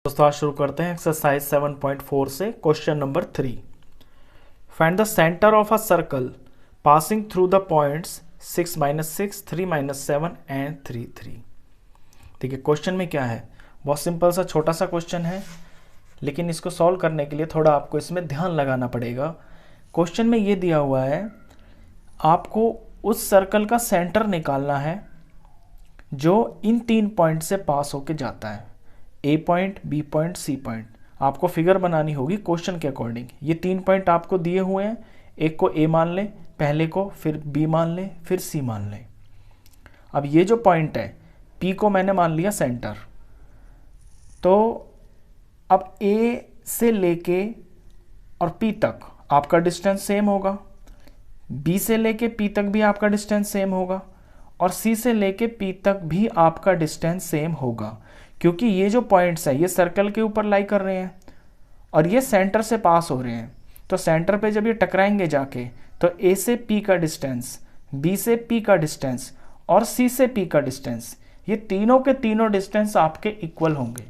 दोस्तों आज शुरू करते हैं एक्सरसाइज 7.4 से question number 3। Find the centre of a circle passing through the points 6 -6 3 -7 and 3 3। देखिए क्वेश्चन में क्या है, बहुत सिंपल सा छोटा सा क्वेश्चन है, लेकिन इसको सॉल्व करने के लिए थोड़ा आपको इसमें ध्यान लगाना पड़ेगा। क्वेश्चन में ये दिया हुआ है, आपको उस सर्कल का सेंटर निकालना है जो इन 3 पॉइंट से पास होके जाता है, A point, B point, C point. आपको फिगर बनानी होगी क्वेश्चन के अकॉर्डिंग। ये 3 पॉइंट आपको दिए हुए हैं, एक को ए मान लें पहले को, फिर बी मान लें, फिर सी मान लें। अब ये जो पॉइंट है पी को मैंने मान लिया सेंटर, तो अब ए से लेके और पी तक आपका डिस्टेंस सेम होगा, बी से लेके पी तक भी आपका डिस्टेंस सेम होगा, और सी से लेके पी तक भी आपका डिस्टेंस सेम होगा, क्योंकि ये जो पॉइंट्स हैं ये सर्कल के ऊपर लाई कर रहे हैं और ये सेंटर से पास हो रहे हैं। तो सेंटर पे जब ये टकराएंगे जाके, तो ए से पी का डिस्टेंस, बी से पी का डिस्टेंस और सी से पी का डिस्टेंस, ये तीनों के तीनों डिस्टेंस आपके इक्वल होंगे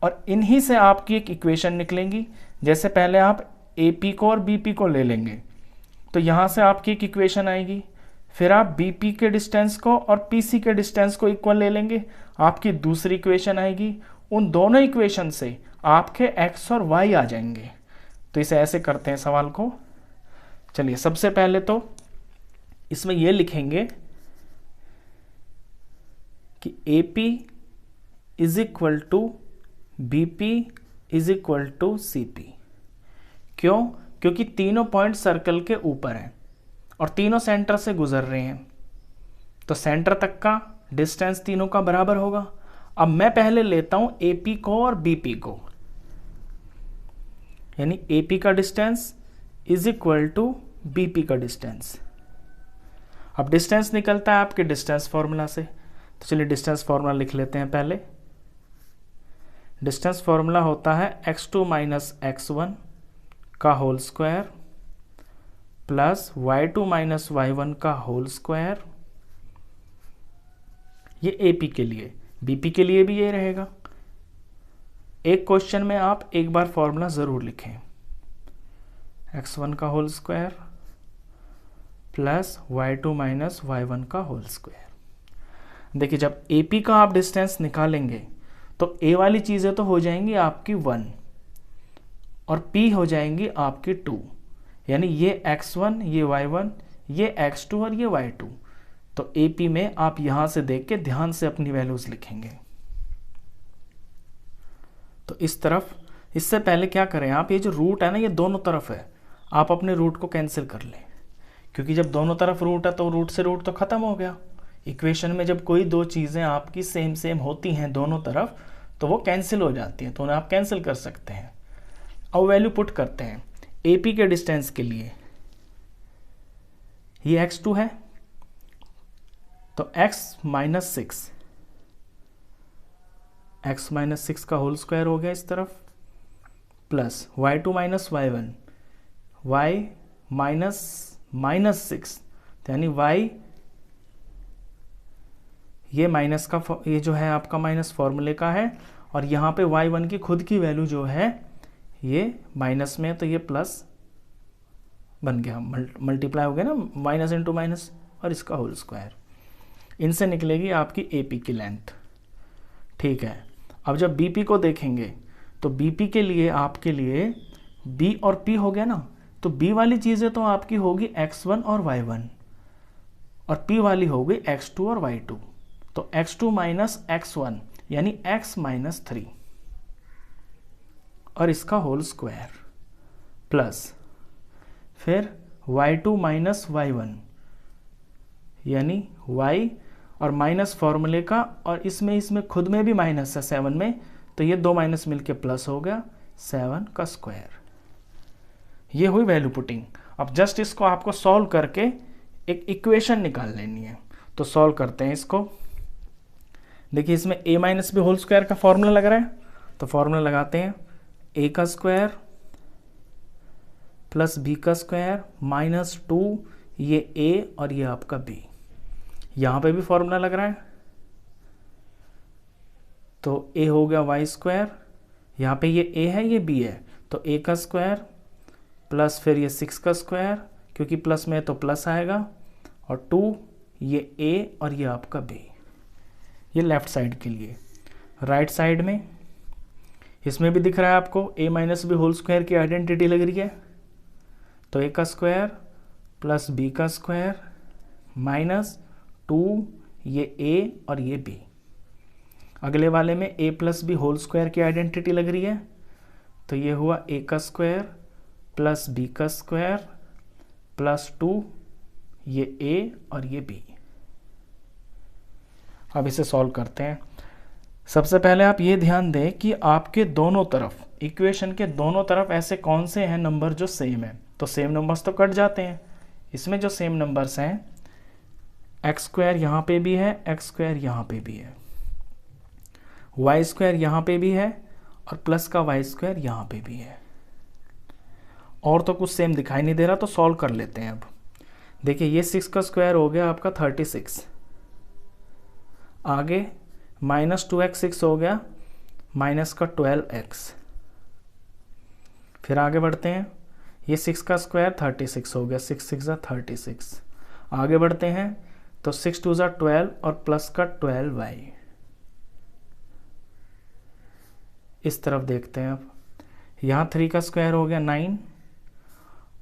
और इन्हीं से आपकी एक इक्वेशन निकलेंगी। जैसे पहले आप ए पी को और बी पी को ले लेंगे, तो यहाँ से आपकी एक इक्वेशन आएगी, फिर आप बी पी के डिस्टेंस को और पी सी के डिस्टेंस को इक्वल ले लेंगे, आपकी दूसरी इक्वेशन आएगी। उन दोनों इक्वेशन से आपके एक्स और वाई आ जाएंगे। तो इसे ऐसे करते हैं सवाल को। चलिए सबसे पहले तो इसमें ये लिखेंगे कि A P is equal to B P is equal to C P. क्यों? क्योंकि तीनों पॉइंट सर्कल के ऊपर हैं और तीनों सेंटर से गुजर रहे हैं, तो सेंटर तक का डिस्टेंस तीनों का बराबर होगा। अब मैं पहले लेता हूं एपी को और बीपी को, यानी एपी का distance is equal to BP का डिस्टेंस। अब डिस्टेंस निकलता है आपके डिस्टेंस फॉर्मूला से, तो चलिए डिस्टेंस फॉर्मूला लिख लेते हैं पहले। डिस्टेंस फॉर्मूला होता है x2 माइनस x1 का whole square plus y2 minus y1 का होल स्क्वायर। ये AP के लिए, BP के लिए भी ये रहेगा। एक क्वेश्चन में आप एक बार फॉर्मूला जरूर लिखें, x1 का whole square plus y2 minus y1 का होल स्क्वायर। देखिए जब AP का आप डिस्टेंस निकालेंगे तो A वाली चीज़ें तो हो जाएंगी आपकी 1 और P हो जाएंगी आपकी 2, यानी ये x1, ये y1, ये x2 और ये y2। तो AP में आप यहां से देख के ध्यान से अपनी वैल्यूज लिखेंगे। तो इस तरफ, इससे पहले क्या करें आप, ये जो रूट है ना ये दोनों तरफ है, आप अपने रूट को कैंसिल कर लें, क्योंकि जब दोनों तरफ रूट है तो रूट से रूट तो खत्म हो गया। इक्वेशन में जब कोई दो चीजें आपकी सेम सेम होती हैं दोनों तरफ, तो वो कैंसिल हो जाती हैं, तो उन्हें आप कैंसिल कर सकते हैं। अब वैल्यू पुट करते हैं AP के डिस्टेंस के लिए, ये x2 है तो x माइनस 6 का होल स्क्वायर हो गया इस तरफ, plus y2 minus y1, y minus 6, यानी y ये माइनस का, ये जो है आपका माइनस फॉर्मूले का है, और यहाँ पे y1 की खुद की वैल्यू जो है ये माइनस में है, तो ये प्लस बन गया, मल्टीप्लाई हो गया ना, माइनस इंटू माइनस और इसका होल स्क्वायर। इनसे निकलेगी आपकी AP की लेंथ। ठीक है, अब जब BP को देखेंगे तो BP के लिए आपके लिए B और P हो गया ना, तो B वाली चीज़ें तो आपकी होगी x1 और y1 और P वाली होगी x2 और y2। तो x2 माइनस x1 यानी x माइनस 3 और इसका होल स्क्वायर, प्लस फिर y2 माइनस y1 यानी y और माइनस फॉर्मूले का, और इसमें खुद में भी माइनस है 7 में, तो ये दो माइनस मिलके प्लस हो गया 7 का स्क्वायर। ये हुई वैल्यू पुटिंग। अब जस्ट इसको आपको सॉल्व करके एक इक्वेशन निकाल लेनी है, तो सॉल्व करते हैं इसको। देखिए इसमें a minus B whole square का फॉर्मूला लग रहा है, तो फॉर्मूला लगाते हैं, a का स्क्वायर प्लस b का स्क्वायर माइनस 2, ये a और ये आपका b। यहाँ पे भी फॉर्मूला लग रहा है, तो a हो गया वाई स्क्वायर, यहाँ पे ये a है ये b है, तो a का स्क्वायर प्लस फिर ये 6 का स्क्वायर, क्योंकि प्लस में है तो प्लस आएगा, और 2 ये a और ये आपका b। ये लेफ्ट साइड के लिए। राइट साइड में इसमें भी दिख रहा है आपको a minus B whole square की आइडेंटिटी लग रही है, तो a का स्क्वायर प्लस b का स्क्वायर माइनस 2 ये a और ये b। अगले वाले में a plus B whole square की आइडेंटिटी लग रही है, तो ये हुआ a का स्क्वायर प्लस b का स्क्वायर प्लस 2 ये a और ये b। अब इसे सॉल्व करते हैं। सबसे पहले आप ये ध्यान दें कि आपके दोनों तरफ, इक्वेशन के दोनों तरफ ऐसे कौन से हैं नंबर जो सेम है, तो सेम नंबर्स तो कट जाते हैं। इसमें जो सेम नंबर्स हैं, एक्स स्क्वायर यहाँ पे भी है, एक्स स्क्वायर यहाँ पे भी है, वाई स्क्वायर यहाँ पे भी है, और प्लस का वाई स्क्वायर यहाँ पे भी है। और तो कुछ सेम दिखाई नहीं दे रहा, तो सॉल्व कर लेते हैं। अब देखिए ये 6 का स्क्वायर हो गया आपका 36, आगे माइनस 2x 6 हो गया माइनस का 12x। फिर आगे बढ़ते हैं, ये 6 का स्क्वायर 36 हो गया, 6 6 36। आगे बढ़ते हैं तो 6 2 12 और प्लस का 12y। इस तरफ देखते हैं। अब यहाँ 3 का स्क्वायर हो गया 9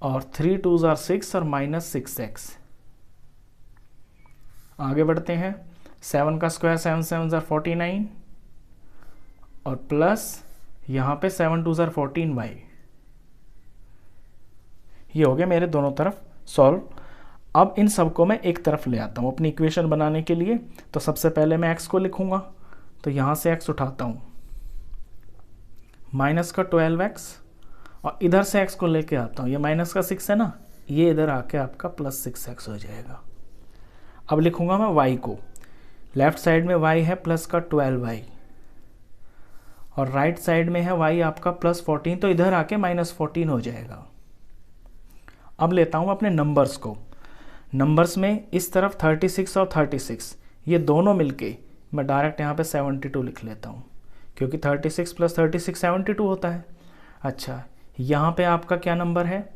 और 3 2 6 और माइनस 6x। आगे बढ़ते हैं, 7 का स्क्वायर 7 7 49 और प्लस यहाँ पे 7 2 14y। ये हो गया मेरे दोनों तरफ सॉल्व। अब इन सबको मैं एक तरफ ले आता हूँ अपनी इक्वेशन बनाने के लिए। तो सबसे पहले मैं x को लिखूंगा, तो यहाँ से x उठाता हूँ, माइनस का 12x, और इधर से x को लेके आता हूँ, ये माइनस का 6 है ना, ये इधर आके आपका प्लस 6x हो जाएगा। अब लिखूंगा मैं y को, लेफ्ट साइड में y है प्लस का 12y और राइट साइड में है y आपका प्लस 14, तो इधर आके माइनस 14 हो जाएगा। अब लेता हूँ अपने नंबर्स को। नंबर्स में इस तरफ 36 और 36, ये दोनों मिलके मैं डायरेक्ट यहाँ पे 72 लिख लेता हूँ, क्योंकि 36 प्लस 36 72 होता है। अच्छा, यहाँ पे आपका क्या नंबर है,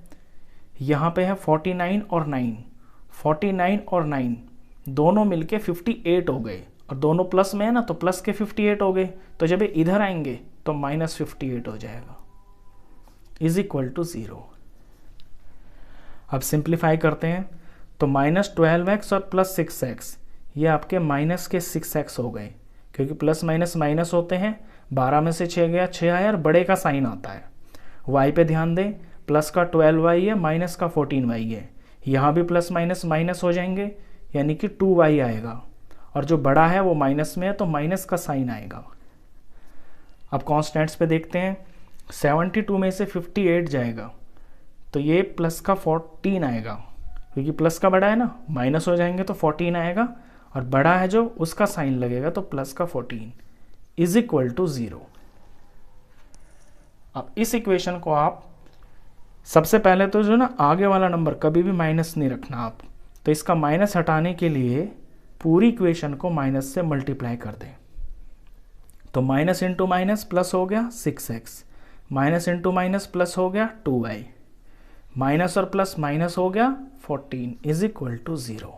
यहाँ पे है 49 और 9, 49 और 9 दोनों मिलके 58 हो गए, और दोनों प्लस में है ना, तो प्लस के 58 हो गए, तो जब ये इधर आएंगे तो माइनस 58 हो जाएगा, इज इक्वल टू 0। अब सिंप्लीफाई करते हैं, तो माइनस 12x और प्लस 6x, ये आपके माइनस के 6x हो गए, क्योंकि प्लस माइनस माइनस होते हैं। 12 में से 6 गया, 6 आया और बड़े का साइन आता है। y पे ध्यान दें, प्लस का 12y है माइनस का 14y है, यहाँ भी प्लस माइनस माइनस हो जाएंगे, यानी कि 2y आएगा, और जो बड़ा है वो माइनस में है तो माइनस का साइन आएगा। अब कॉन्स्टेंट्स पे देखते हैं, 72 में से 58 जाएगा तो ये प्लस का 14 आएगा, क्योंकि प्लस का बड़ा है ना, माइनस हो जाएंगे तो 14 आएगा, और बड़ा है जो उसका साइन लगेगा तो प्लस का 14 इज इक्वल टू 0। अब इस इक्वेशन को आप सबसे पहले तो जो ना आगे वाला नंबर कभी भी माइनस नहीं रखना आप, तो इसका माइनस हटाने के लिए पूरी इक्वेशन को माइनस से मल्टीप्लाई कर दें। तो माइनस इंटू माइनस प्लस हो गया 6x, minus into minus plus हो गया 2y, माइनस और प्लस माइनस हो गया 14 इज इक्वल टू 0।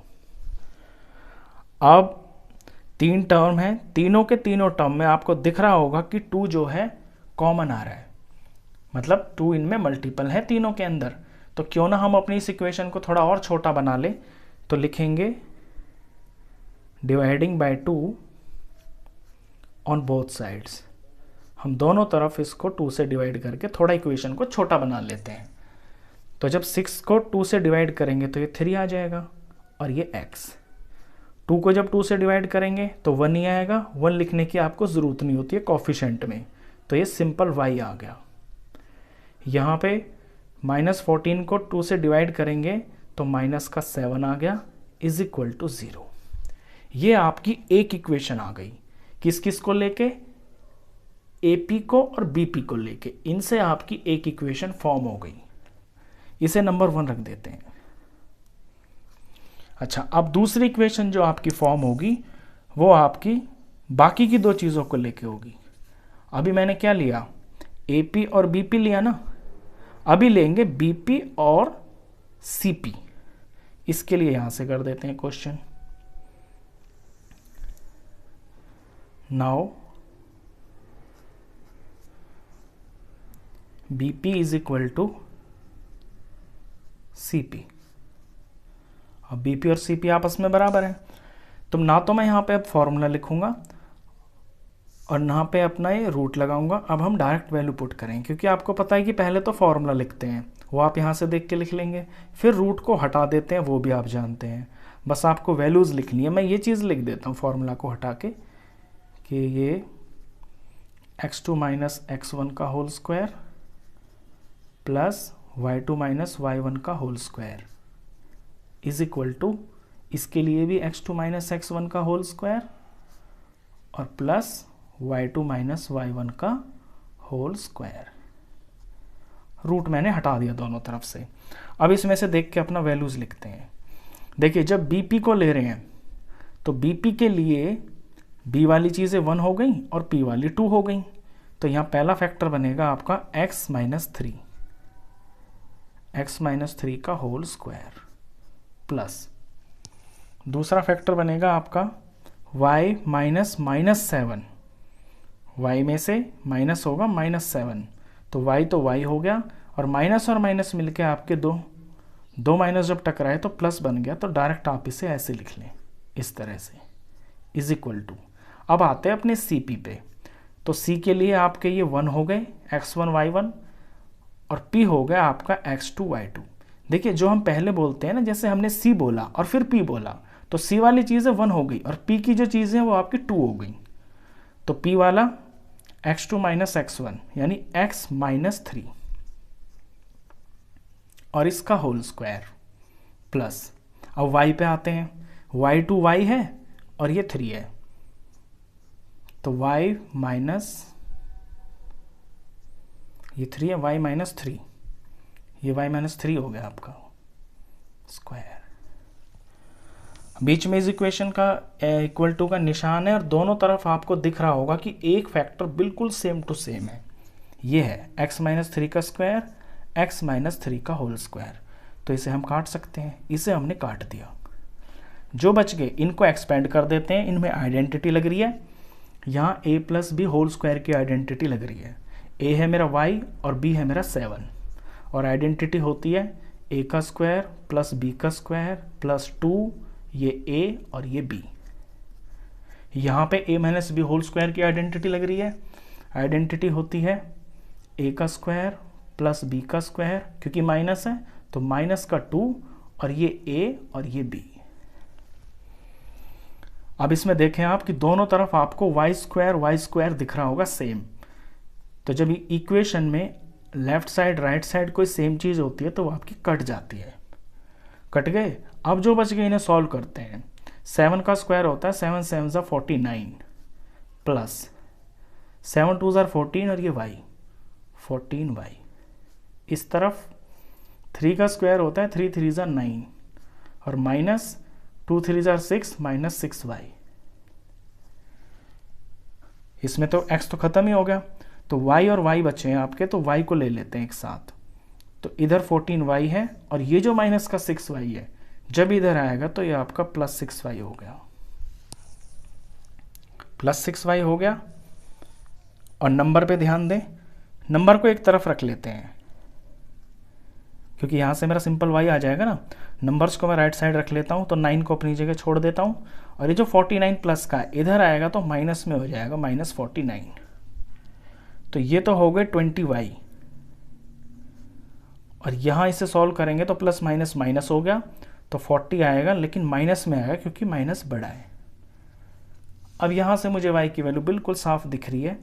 अब 3 टर्म है, तीनों के तीनों टर्म में आपको दिख रहा होगा कि 2 जो है कॉमन आ रहा है, मतलब 2 इनमें मल्टीपल है तीनों के अंदर। तो क्यों ना हम अपनी इस इक्वेशन को थोड़ा और छोटा बना ले, तो लिखेंगे dividing by 2 on both sides. हम दोनों तरफ इसको 2 से डिवाइड करके थोड़ा इक्वेशन को छोटा बना लेते हैं। तो जब 6 को 2 से डिवाइड करेंगे तो ये 3 आ जाएगा, और ये x। 2 को जब 2 से डिवाइड करेंगे तो 1 ही आएगा, 1 लिखने की आपको ज़रूरत नहीं होती है कोफिशिएंट में, तो ये सिंपल y आ गया। यहाँ पे माइनस 14 को 2 से डिवाइड करेंगे तो माइनस का 7 आ गया, इज इक्वल टू 0। ये आपकी एक इक्वेशन आ गई, किस किस को लेके, AP को और BP को लेके, इनसे आपकी एक इक्वेशन फॉर्म हो गई। इसे नंबर 1 रख देते हैं। अच्छा, अब दूसरी इक्वेशन जो आपकी फॉर्म होगी वो आपकी बाकी की दो चीज़ों को लेके होगी। अभी मैंने क्या लिया, AP और BP लिया ना, अभी लेंगे BP और CP। इसके लिए यहां से कर देते हैं question. Now BP is equal to CP। अब BP और CP आपस में बराबर है, तो ना तो मैं यहाँ पे अब फॉर्मूला लिखूंगा और ना पे अपना ये रूट लगाऊंगा। अब हम डायरेक्ट वैल्यू पुट करें, क्योंकि आपको पता है कि पहले तो फॉर्मूला लिखते हैं, वो आप यहाँ से देख के लिख लेंगे, फिर रूट को हटा देते हैं, वो भी आप जानते हैं। बस आपको वैल्यूज़ लिखनी है। मैं ये चीज़ लिख देता हूँ फॉर्मूला को हटा के कि ये x2 माइनस x1 का whole square plus y2 minus y1 का whole square is equal to, इसके लिए भी x2 माइनस x1 का होल स्क्वायर और प्लस y2 माइनस y1 का होल स्क्वायर। रूट मैंने हटा दिया दोनों तरफ से। अब इसमें से देख के अपना वैल्यूज लिखते हैं। देखिए जब BP को ले रहे हैं तो BP के लिए B वाली चीज़ें 1 हो गई और P वाली 2 हो गई, तो यहाँ पहला फैक्टर बनेगा आपका x माइनस 3 का होल स्क्वायर प्लस दूसरा फैक्टर बनेगा आपका y माइनस 7, y में से माइनस होगा -7, तो y हो गया और माइनस मिलके आपके दो माइनस जब टकराए तो प्लस बन गया, तो डायरेक्ट आप इसे ऐसे लिख लें इस तरह से इज इक्वल टू। अब आते हैं अपने CP पे, तो C के लिए आपके ये 1 हो गए x1 y1 और P हो गया आपका x2 y2। देखिए जो हम पहले बोलते हैं ना, जैसे हमने C बोला और फिर P बोला, तो C वाली चीज़ें 1 हो गई और P की जो चीज़ें हैं वो आपकी 2 हो गई, तो P वाला x2 माइनस x1 यानी x माइनस 3 और इसका होल स्क्वायर प्लस, अब y पे आते हैं, y2 y है और ये 3 है, तो y माइनस ये 3 है, y माइनस 3, ये y माइनस 3 हो गया आपका स्क्वायर। बीच में इस इक्वेशन का इक्वल टू का निशान है और दोनों तरफ आपको दिख रहा होगा कि एक फैक्टर बिल्कुल सेम टू सेम है। ये है x माइनस 3 का स्क्वायर, x माइनस 3 का होल स्क्वायर, तो इसे हम काट सकते हैं। इसे हमने काट दिया, जो बच गए इनको एक्सपेंड कर देते हैं। इनमें आइडेंटिटी लग रही है, यहाँ a plus B whole square की आइडेंटिटी लग रही है। a है मेरा y और b है मेरा 7 और आइडेंटिटी होती है a का स्क्वायर प्लस b का स्क्वायर प्लस 2, ये a और ये b। यहाँ पे a minus B whole square की आइडेंटिटी लग रही है, आइडेंटिटी होती है a का स्क्वायर प्लस b का स्क्वायर, क्योंकि माइनस है तो माइनस का 2 और ये a और ये b। अब इसमें देखें आप कि दोनों तरफ आपको y स्क्वायर दिख रहा होगा सेम, तो जब इक्वेशन में लेफ्ट साइड राइट साइड कोई सेम चीज़ होती है तो वो आपकी कट जाती है। कट गए, अब जो बच गए इन्हें सॉल्व करते हैं। 7 का स्क्वायर होता है 7 7 ज़ा 49 प्लस 7 2 ज़ा 14 और ये y 14y। इस तरफ 3 का स्क्वायर होता है 3 3 ज़ा 9 और माइनस 2 3 ज़ा 6 माइनस 6y। इसमें तो x तो खत्म ही हो गया, तो y और y बचे हैं आपके, तो y को ले लेते हैं एक साथ। तो इधर 14y है और ये जो माइनस का 6y है जब इधर आएगा तो ये आपका प्लस 6y हो गया, प्लस 6y हो गया। और नंबर पे ध्यान दें, नंबर को एक तरफ रख लेते हैं क्योंकि यहाँ से मेरा सिंपल y आ जाएगा ना। नंबर्स को मैं राइट साइड रख लेता हूँ, तो 9 को अपनी जगह छोड़ देता हूँ और ये जो 49 प्लस का इधर आएगा तो माइनस में हो जाएगा -49। तो ये तो हो गए 20y और यहाँ इसे सॉल्व करेंगे तो प्लस माइनस माइनस हो गया, तो 40 आएगा, लेकिन माइनस में आएगा क्योंकि माइनस बड़ा है। अब यहाँ से मुझे y की वैल्यू बिल्कुल साफ दिख रही है,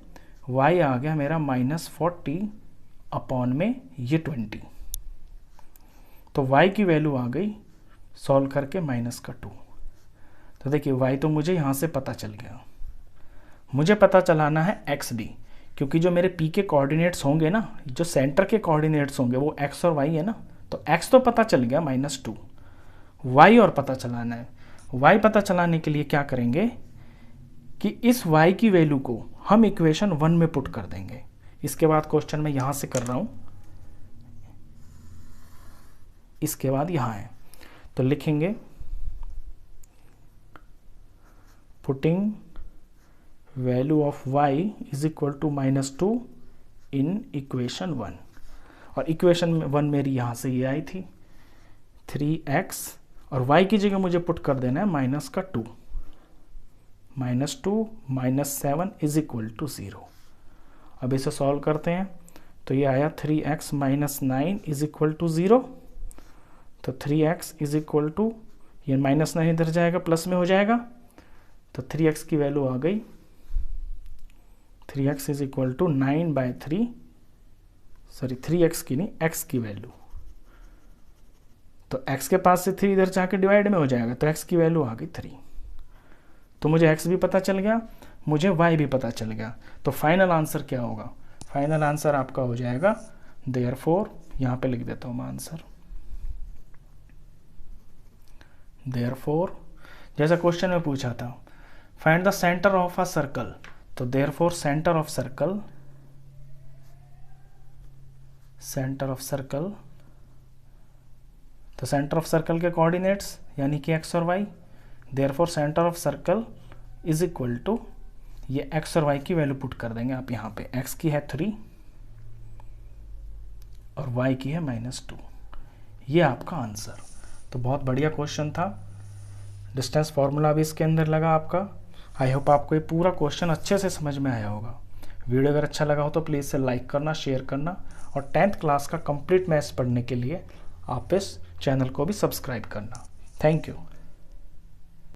y आ गया मेरा -40 अपॉन में ये 20, तो y की वैल्यू आ गई सॉल्व करके -2। तो देखिए y तो मुझे यहाँ से पता चल गया। मुझे पता चलाना है xd, क्योंकि जो मेरे p के कोऑर्डिनेट्स होंगे ना, जो सेंटर के कोऑर्डिनेट्स होंगे वो x और y है ना, तो x तो पता चल गया -2, y और पता चलाना है। y पता चलाने के लिए क्या करेंगे कि इस y की वैल्यू को हम इक्वेशन 1 में पुट कर देंगे। इसके बाद क्वेश्चन मैं यहां से कर रहा हूं, इसके बाद यहां है, तो लिखेंगे putting value of y is equal to -2 in equation 1। और इक्वेशन 1 मेरी यहाँ से ये आई थी 3x, और y की जगह मुझे पुट कर देना है -2, -2 -7 इज इक्वल टू 0। अब इसे सॉल्व करते हैं, तो ये आया 3x -9 इज इक्वल टू 0। तो 3x इज इक्वल टू, ये -9 इधर जाएगा, प्लस में हो जाएगा, तो 3x की वैल्यू आ गई 3x is equal to 9/3, sorry 3x की नहीं, x की वैल्यू, तो x के पास से 3 इधर जाके डिवाइड में हो जाएगा, तो x की वैल्यू आ गई 3। तो मुझे x भी पता चल गया, मुझे y भी पता चल गया। तो फाइनल आंसर क्या होगा? फाइनल आंसर आपका हो जाएगा देयरफॉर, यहाँ पे लिख देता हूँ मैं आंसर, देयरफॉर जैसा क्वेश्चन में पूछा था find the centre of a circle, तो therefore centre of circle, centre of circle, तो सेंटर ऑफ सर्कल के कोऑर्डिनेट्स यानी कि x और y, therefore centre of circle is equal to, ये x और y की वैल्यू पुट कर देंगे आप यहाँ पे, x की है 3 और y की है -2, ये आपका आंसर। तो बहुत बढ़िया क्वेश्चन था, डिस्टेंस फार्मूला भी इसके अंदर लगा आपका। आई होप आपको ये पूरा क्वेश्चन अच्छे से समझ में आया होगा। वीडियो अगर अच्छा लगा हो तो प्लीज़ इसे लाइक करना, शेयर करना, और 10th क्लास का कंप्लीट मैथ्स पढ़ने के लिए आप इस चैनल को भी सब्सक्राइब करना। Thank you.